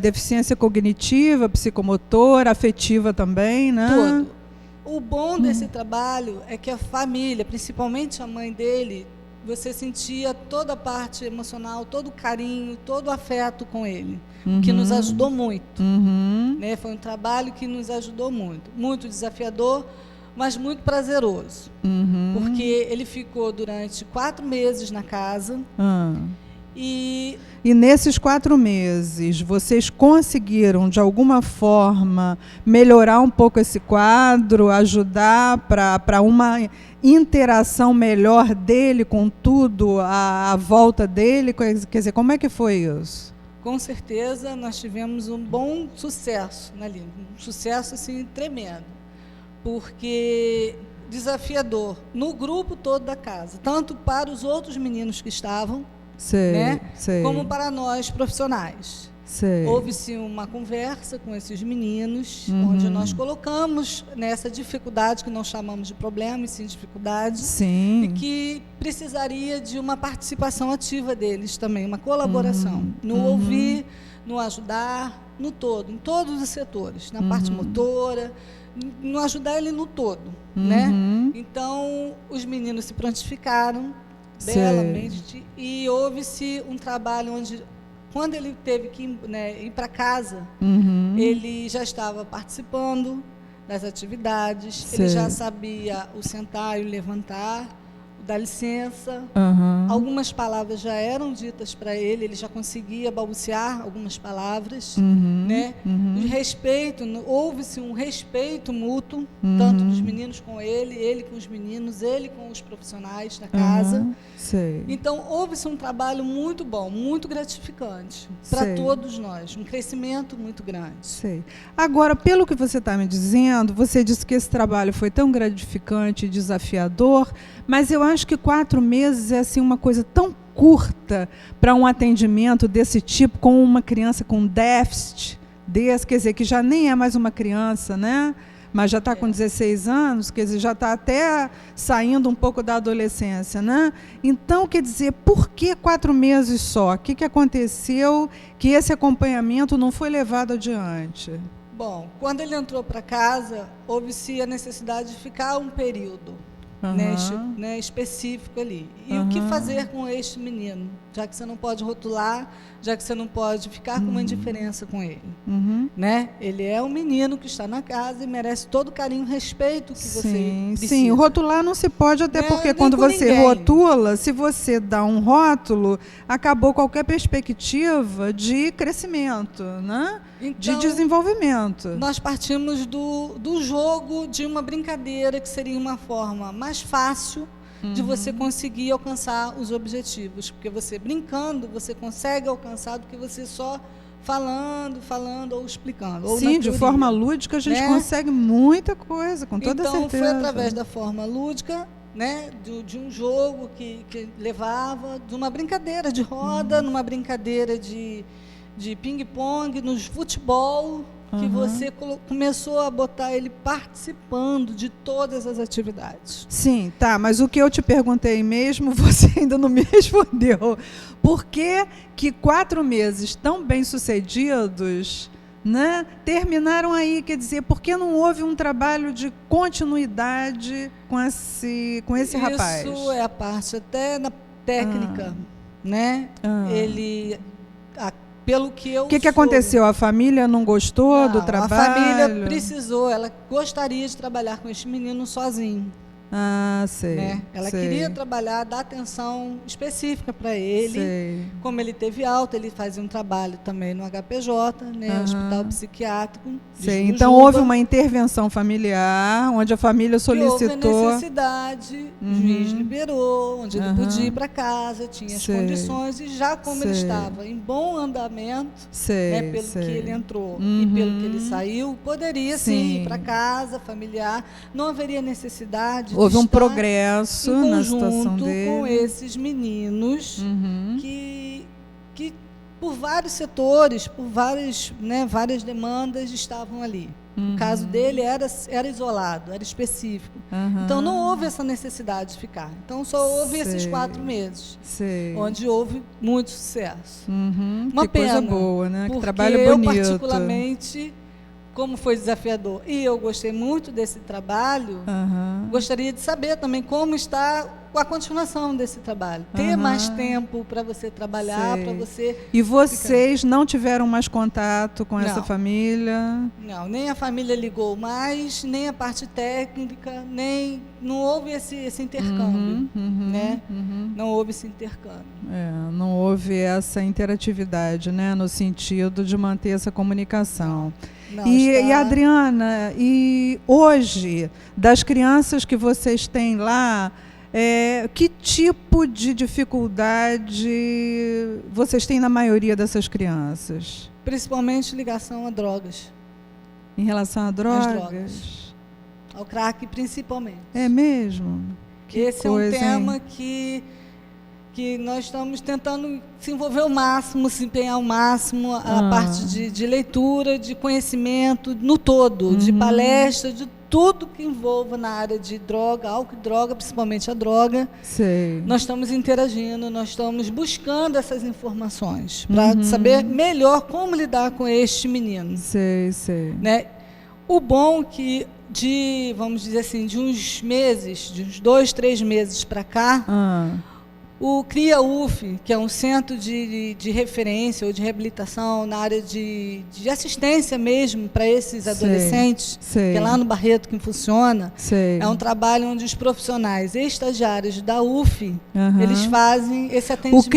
deficiência cognitiva, psicomotora, afetiva também, né? Tudo. O bom desse trabalho é que a família, principalmente a mãe dele, você sentia toda a parte emocional, todo o carinho, todo o afeto com ele, que nos ajudou muito. Né? Foi um trabalho que nos ajudou muito. Muito desafiador, mas muito prazeroso. Porque ele ficou durante 4 meses na casa, E nesses 4 meses, vocês conseguiram, de alguma forma, melhorar um pouco esse quadro, ajudar para uma interação melhor dele com tudo, à volta dele? Quer dizer, como é que foi isso? Com certeza, nós tivemos um bom sucesso ali, um sucesso assim, tremendo, porque desafiador no grupo todo da casa, tanto para os outros meninos que estavam, né, como para nós profissionais. Houve-se uma conversa com esses meninos, onde nós colocamos nessa dificuldade que nós chamamos de problema, e sim dificuldade, e que precisaria de uma participação ativa deles também, uma colaboração, no ouvir, no ajudar, no todo, em todos os setores, na parte motora, no ajudar ele no todo, né? Então, os meninos se prontificaram belamente, e houve-se um trabalho onde, quando ele teve que ir para casa, ele já estava participando das atividades, ele já sabia o sentar e o levantar, o dar licença. Algumas palavras já eram ditas para ele, ele já conseguia balbuciar algumas palavras. Né? O respeito, houve-se um respeito mútuo, tanto dos meninos com ele com os meninos, ele com os profissionais da casa. Então, houve-se um trabalho muito bom, muito gratificante para todos nós, um crescimento muito grande. Agora, pelo que você está me dizendo, você disse que esse trabalho foi tão gratificante e desafiador, mas eu acho que 4 meses é assim, uma coisa tão curta para um atendimento desse tipo com uma criança com déficit desse, quer dizer, que já nem é mais uma criança, né? Mas já está com 16 anos, quer dizer, já está até saindo um pouco da adolescência, né? Então, quer dizer, por que 4 meses só? O que aconteceu que esse acompanhamento não foi levado adiante? Bom, quando ele entrou para casa, houve-se a necessidade de ficar um período né, específico ali. E o que fazer com este menino? Já que você não pode rotular, já que você não pode ficar com uma indiferença com ele. Né? Ele é um menino que está na casa e merece todo o carinho e respeito que você precisa. Sim, rotular não se pode, até porque quando você rotula, se você dá um rótulo, acabou qualquer perspectiva de crescimento, né? Então, de desenvolvimento. Nós partimos do jogo, de uma brincadeira que seria uma forma mais fácil de você conseguir alcançar os objetivos, porque você brincando, você consegue alcançar do que você só falando ou explicando. Ou sim, de forma lúdica a gente consegue muita coisa, com toda certeza. Então, foi através da forma lúdica, né, de um jogo que levava, de uma brincadeira de roda, numa brincadeira de ping-pong, no futebol, que você começou a botar ele participando de todas as atividades. Sim, tá, mas o que eu te perguntei mesmo, você ainda não me respondeu. Por que 4 meses tão bem-sucedidos, né, terminaram aí? Quer dizer, por que não houve um trabalho de continuidade com esse rapaz? Isso é a parte até na técnica, né? Ele... Pelo que eu O que aconteceu? A família não gostou do trabalho? A família precisou, ela gostaria de trabalhar com este menino sozinho. Sei. Né? Ela queria trabalhar, dar atenção específica para ele. Como ele teve alta, ele fazia um trabalho também no HPJ, né? Hospital Psiquiátrico. Então houve uma intervenção familiar, onde a família solicitou. Houve a necessidade, o juiz liberou, onde ele podia ir para casa, tinha as condições, e já como ele estava em bom andamento, né, pelo que ele entrou e pelo que ele saiu, poderia sim ir para casa, familiar, não haveria necessidade. Houve um progresso na situação dele. Com esses meninos que por vários setores, por várias demandas estavam ali. O caso dele era isolado, era específico. Então, não houve essa necessidade de ficar. Então, só houve esses 4 meses, onde houve muito sucesso. Uma que pena, coisa boa, né? Que porque trabalho bonito. Eu, particularmente, como foi desafiador. E eu gostei muito desse trabalho. Gostaria de saber também como está a continuação desse trabalho. Ter mais tempo para você trabalhar, para você... E vocês não tiveram mais contato com essa família? Não, nem a família ligou mais, nem a parte técnica, não houve esse intercâmbio, né? Não houve esse intercâmbio. Não houve essa interatividade, né? No sentido de manter essa comunicação. Não, e Adriana, e hoje, das crianças que vocês têm lá, que tipo de dificuldade vocês têm na maioria dessas crianças? Principalmente ligação a drogas. Em relação a drogas? Às drogas. Ao crack, principalmente. É mesmo? Esse coisa, é um tema que nós estamos tentando se envolver ao máximo, se empenhar ao máximo, a parte de leitura, de conhecimento, no todo, de palestra, de tudo que envolva na área de droga, álcool e droga, principalmente a droga. Sei. Nós estamos interagindo, nós estamos buscando essas informações para saber melhor como lidar com este menino. Sei. Né? O bom que vamos dizer assim, de uns meses, de uns 2, 3 meses para cá, o CRIA-UF, que é um centro de referência ou de reabilitação na área de assistência mesmo para esses adolescentes, que é lá no Barreto que funciona, é um trabalho onde os profissionais e estagiários da UF, eles fazem esse atendimento.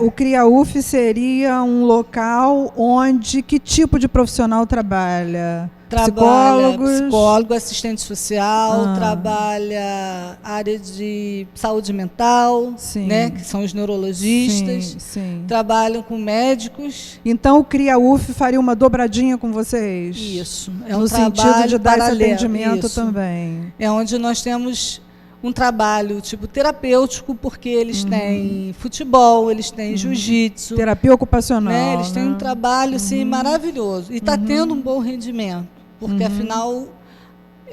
O CRIA-UF seria um local onde que tipo de profissional trabalha? Psicólogo, assistente social, trabalha área de saúde mental, né, que são os neurologistas, trabalham com médicos. Então o CRIA-UF faria uma dobradinha com vocês? Isso. No sentido de dar esse atendimento também. É onde nós temos um trabalho tipo terapêutico, porque eles têm futebol, eles têm jiu-jitsu. Terapia ocupacional. Né? Eles têm um trabalho assim, maravilhoso. E está tendo um bom rendimento. Porque, afinal,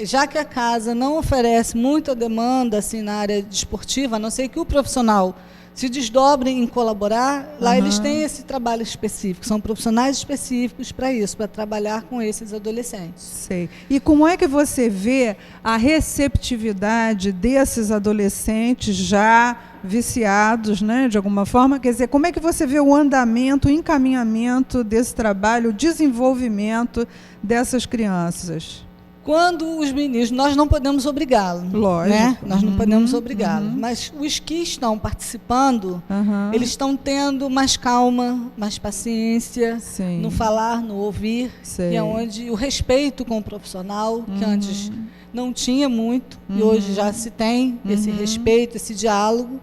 já que a casa não oferece muita demanda assim, na área desportiva, a não ser que o profissional se desdobre em colaborar, lá eles têm esse trabalho específico, são profissionais específicos para isso, para trabalhar com esses adolescentes. Sei. E como é que você vê a receptividade desses adolescentes já viciados, né, de alguma forma? Quer dizer, como é que você vê o andamento, o encaminhamento desse trabalho, o desenvolvimento dessas crianças? Quando os meninos, nós não podemos obrigá-los. Lógico. Né? Nós não podemos obrigá-los. Mas os que estão participando, eles estão tendo mais calma, mais paciência, no falar, no ouvir, e é onde o respeito com o profissional, que antes não tinha muito, e hoje já se tem esse respeito, esse diálogo.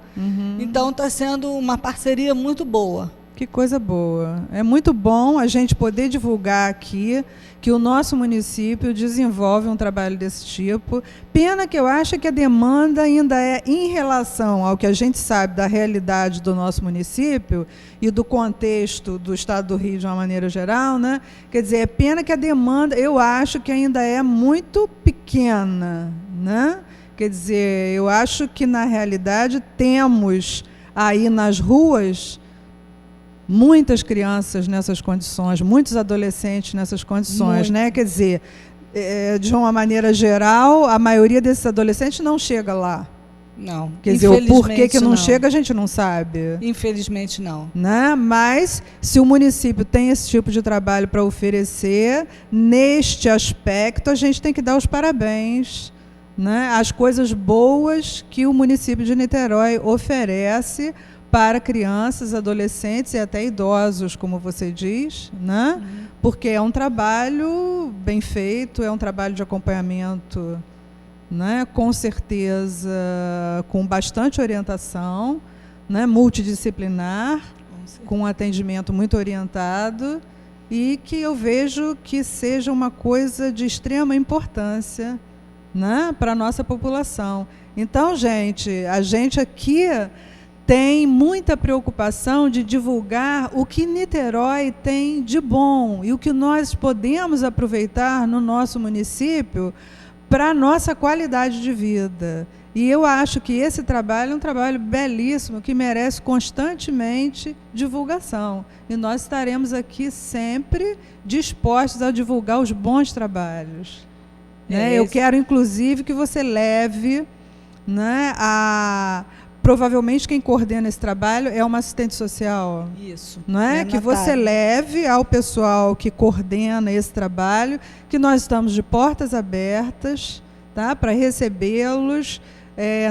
Então está sendo uma parceria muito boa. Que coisa boa. É muito bom a gente poder divulgar aqui que o nosso município desenvolve um trabalho desse tipo. Pena que eu acho que a demanda ainda é em relação ao que a gente sabe da realidade do nosso município e do contexto do estado do Rio de uma maneira geral, né? Quer dizer, é pena que a demanda, eu acho que ainda é muito pequena, né? Quer dizer, eu acho que na realidade temos aí nas ruas muitas crianças nessas condições, muitos adolescentes nessas condições, né? Quer dizer, de uma maneira geral, a maioria desses adolescentes não chega lá. Não. Quer dizer, o porquê que não chega, a gente não sabe. Infelizmente, não. Né? Mas, se o município tem esse tipo de trabalho para oferecer, neste aspecto, a gente tem que dar os parabéns, né? As coisas boas que o município de Niterói oferece para crianças, adolescentes e até idosos, como você diz, né? Porque é um trabalho bem feito, é um trabalho de acompanhamento, né? Com certeza, com bastante orientação, né? Multidisciplinar, com um atendimento muito orientado e que eu vejo que seja uma coisa de extrema importância, né? Para a nossa população. Então, a gente aqui tem muita preocupação de divulgar o que Niterói tem de bom e o que nós podemos aproveitar no nosso município para a nossa qualidade de vida. E eu acho que esse trabalho é um trabalho belíssimo, que merece constantemente divulgação. E nós estaremos aqui sempre dispostos a divulgar os bons trabalhos. Né? Eu quero, inclusive, que você leve, né, provavelmente quem coordena esse trabalho é uma assistente social. Isso. Não é? Que você leve ao pessoal que coordena esse trabalho, que nós estamos de portas abertas, tá, para recebê-los,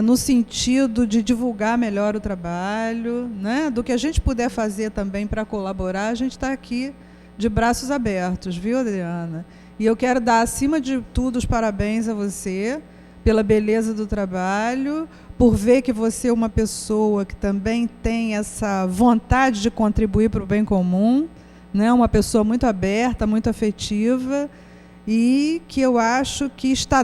no sentido de divulgar melhor o trabalho, né? Do que a gente puder fazer também para colaborar, a gente está aqui de braços abertos, viu, Adriana? E eu quero dar, acima de tudo, os parabéns a você pela beleza do trabalho, por ver que você é uma pessoa que também tem essa vontade de contribuir para o bem comum, né? Uma pessoa muito aberta, muito afetiva, e que eu acho que está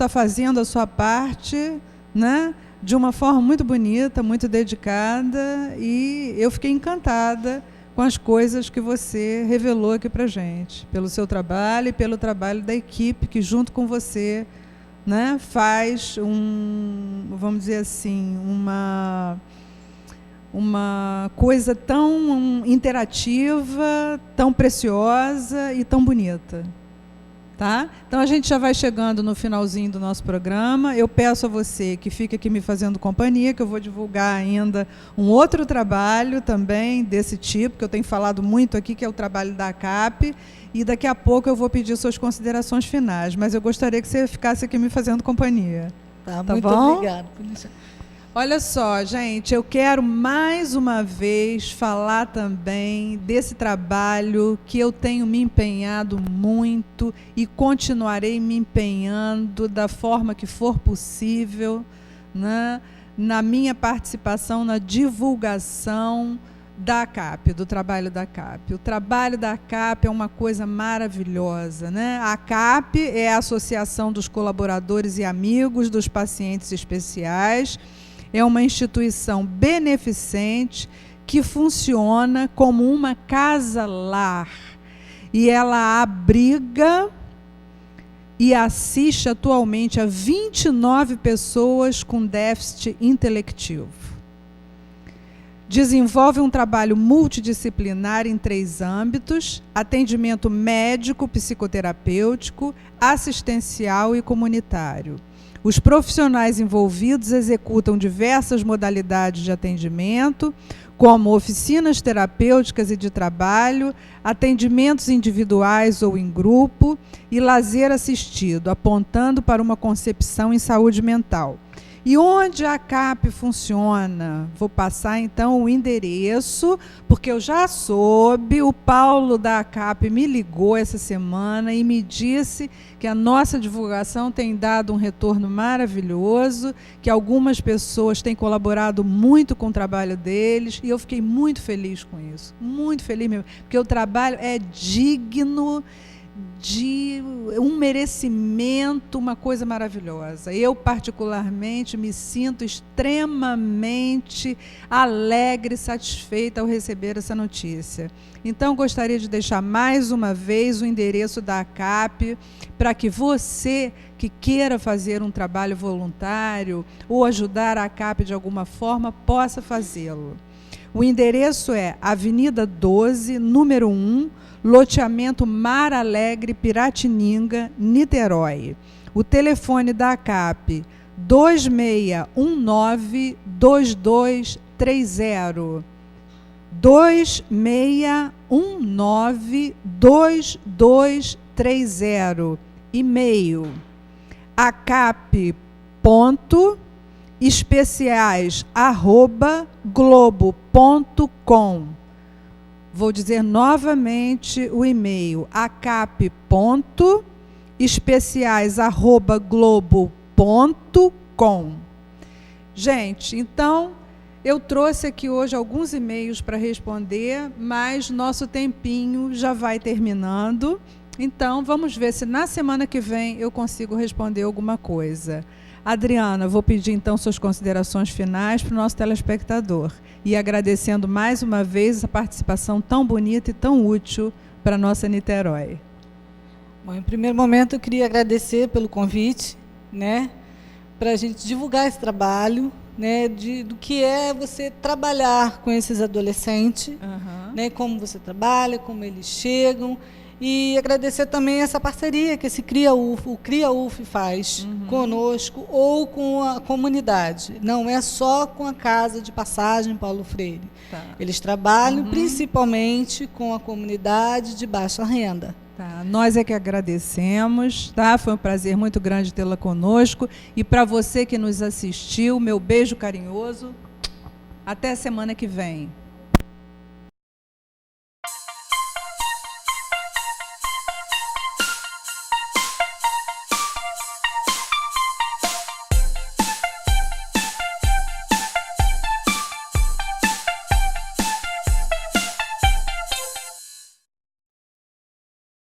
fazendo a sua parte, né, de uma forma muito bonita, muito dedicada, e eu fiquei encantada com as coisas que você revelou aqui para a gente, pelo seu trabalho e pelo trabalho da equipe que, junto com você, né, faz vamos dizer assim, uma coisa tão interativa, tão preciosa e tão bonita. Tá? Então, a gente já vai chegando no finalzinho do nosso programa. Eu peço a você que fique aqui me fazendo companhia, que eu vou divulgar ainda um outro trabalho também desse tipo, que eu tenho falado muito aqui, que é o trabalho da ACAP, e daqui a pouco eu vou pedir suas considerações finais, mas eu gostaria que você ficasse aqui me fazendo companhia. Tá Tá muito bom? obrigada. Olha só, gente, eu quero mais uma vez falar também desse trabalho que eu tenho me empenhado muito e continuarei me empenhando da forma que for possível, né, na minha participação na divulgação da ACAP, do trabalho da ACAP. O trabalho da ACAP é uma coisa maravilhosa, né? A ACAP é a Associação dos Colaboradores e Amigos dos Pacientes Especiais. É uma instituição beneficente que funciona como uma casa-lar. E ela abriga e assiste atualmente a 29 pessoas com déficit intelectivo. Desenvolve um trabalho multidisciplinar em 3 âmbitos: atendimento médico, psicoterapêutico, assistencial e comunitário. Os profissionais envolvidos executam diversas modalidades de atendimento, como oficinas terapêuticas e de trabalho, atendimentos individuais ou em grupo e lazer assistido, apontando para uma concepção em saúde mental. E onde a ACAP funciona? Vou passar então o endereço, porque eu já soube, o Paulo da ACAP me ligou essa semana e me disse que a nossa divulgação tem dado um retorno maravilhoso, que algumas pessoas têm colaborado muito com o trabalho deles, e eu fiquei muito feliz com isso, muito feliz mesmo, porque o trabalho é digno de um merecimento, uma coisa maravilhosa. Eu, particularmente, me sinto extremamente alegre e satisfeita ao receber essa notícia. Então, gostaria de deixar mais uma vez o endereço da ACAP, para que você que queira fazer um trabalho voluntário ou ajudar a ACAP de alguma forma, possa fazê-lo. O endereço é Avenida 12, número 1, loteamento Mar Alegre, Piratininga, Niterói. O telefone da ACAP, 2619-2230. 2619-2230. E-mail, acap.especiais@globo.com. Vou dizer novamente o e-mail, acap.especiais@globo.com. Gente, então, eu trouxe aqui hoje alguns e-mails para responder, mas nosso tempinho já vai terminando. Então, vamos ver se na semana que vem eu consigo responder alguma coisa. Adriana, vou pedir então suas considerações finais para o nosso telespectador. E agradecendo mais uma vez a participação tão bonita e tão útil para a nossa Niterói. Bom, em primeiro momento, eu queria agradecer pelo convite, né, para a gente divulgar esse trabalho, né, do que é você trabalhar com esses adolescentes, né, como você trabalha, como eles chegam, e agradecer também essa parceria que esse o CRIA-UF faz conosco ou com a comunidade. Não é só com a Casa de Passagem Paulo Freire. Tá. Eles trabalham principalmente com a comunidade de baixa renda. Tá, nós é que agradecemos, tá? Foi um prazer muito grande tê-la conosco. E para você que nos assistiu, meu beijo carinhoso. Até a semana que vem.